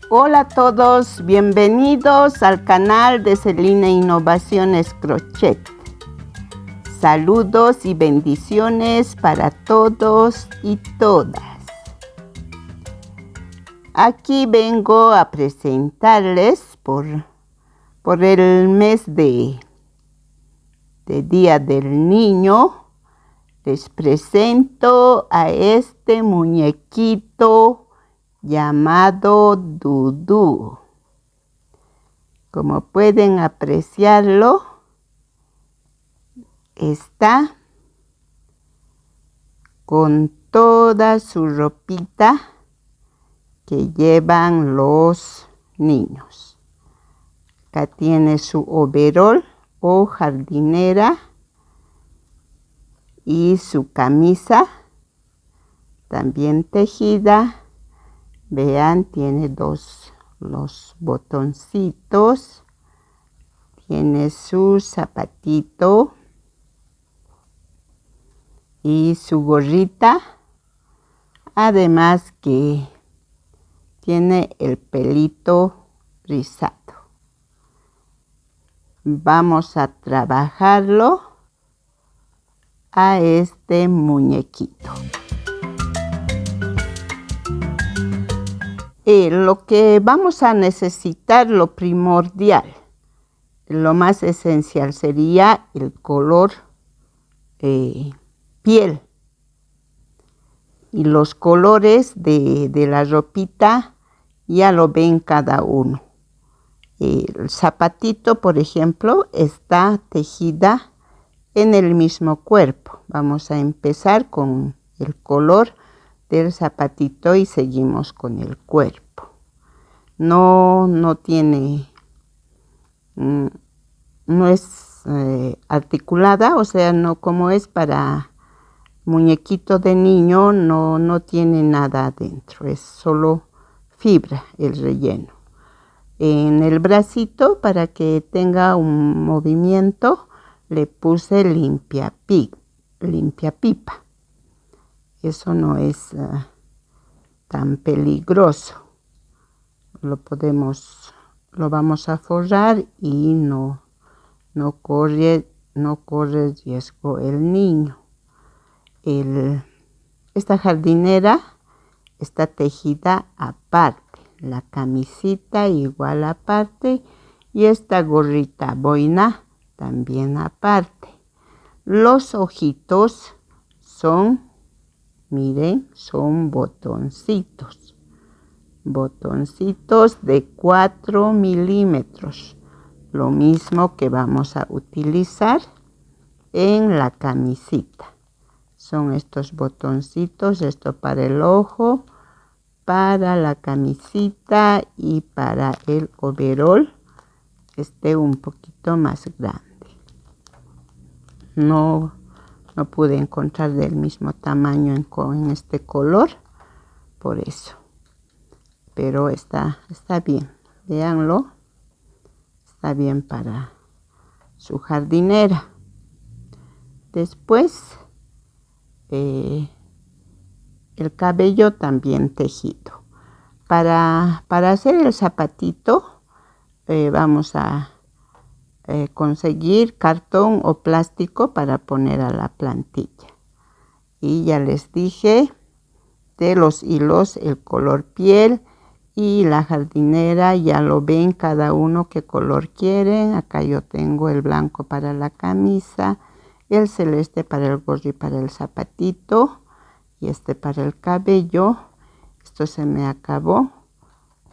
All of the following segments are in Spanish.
Hola a todos, bienvenidos al canal de Celina Innovaciones Crochet. Saludos y bendiciones para todos y todas. Aquí vengo a presentarles por el mes de Día del Niño. Les presento a este muñequito llamado Dudú. Como pueden apreciarlo, está con toda su ropita que llevan los niños. Acá tiene su overol o jardinera y su camisa también tejida. Vean, tiene los botoncitos, tiene su zapatito y su gorrita, además que tiene el pelito rizado. Vamos a trabajarlo a este muñequito. Lo que vamos a necesitar, lo primordial, lo más esencial sería el color piel. Y los colores de la ropita ya lo ven cada uno. El zapatito, por ejemplo, está tejida en el mismo cuerpo. Vamos a empezar con el color del zapatito y seguimos con el cuerpo. No tiene, no es articulada, o sea, no como es para muñequito de niño, no tiene nada adentro, es solo fibra el relleno. En el bracito, para que tenga un movimiento, le puse limpia pipa. Eso no es tan peligroso. Lo vamos a forrar y no corre riesgo el niño. Esta jardinera está tejida aparte. La camisita igual aparte. Y esta gorrita boina también aparte. Los ojitos son, miren, son botoncitos. Botoncitos de 4 milímetros. Lo mismo que vamos a utilizar en la camisita. Son estos botoncitos, esto para el ojo, para la camisita y para el overol, un poquito más grande. No pude encontrar del mismo tamaño en este color, por eso. Pero está bien, véanlo, está bien para su jardinera. Después, el cabello también tejido. Para hacer el zapatito, vamos a conseguir cartón o plástico para poner a la plantilla. Y ya les dije de los hilos, el color piel y la jardinera, ya lo ven cada uno qué color quieren. Acá yo tengo el blanco para la camisa, el celeste para el gorro y para el zapatito, y para el cabello. Esto se me acabó.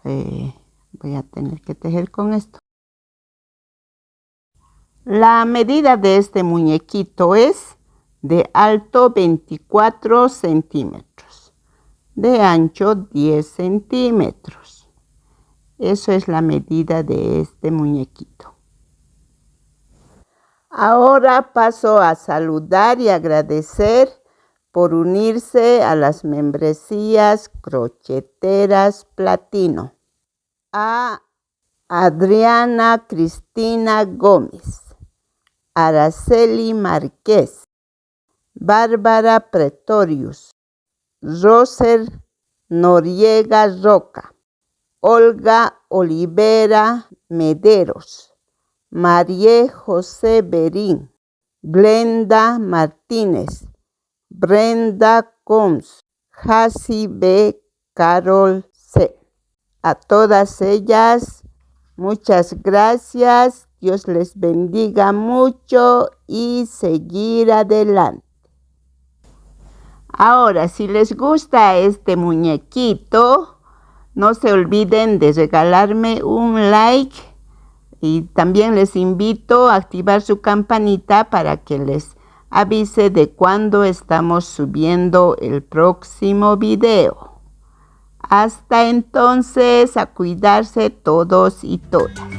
Voy a tener que tejer con esto. La medida de este muñequito es de alto 24 centímetros, de ancho 10 centímetros. Eso es la medida de este muñequito. Ahora paso a saludar y agradecer por unirse a las membresías crocheteras platino. A Adriana Cristina Gómez, Araceli Márquez, Bárbara Pretorius, Roser Noriega Roca, Olga Olivera Mederos, María José Berín, Glenda Martínez, Brenda Combs, Jasi B. Carol C. A todas ellas, muchas gracias. Dios les bendiga mucho y seguir adelante. Ahora, si les gusta este muñequito, no se olviden de regalarme un like y también les invito a activar su campanita para que les avise de cuando estamos subiendo el próximo video. Hasta entonces, a cuidarse todos y todas.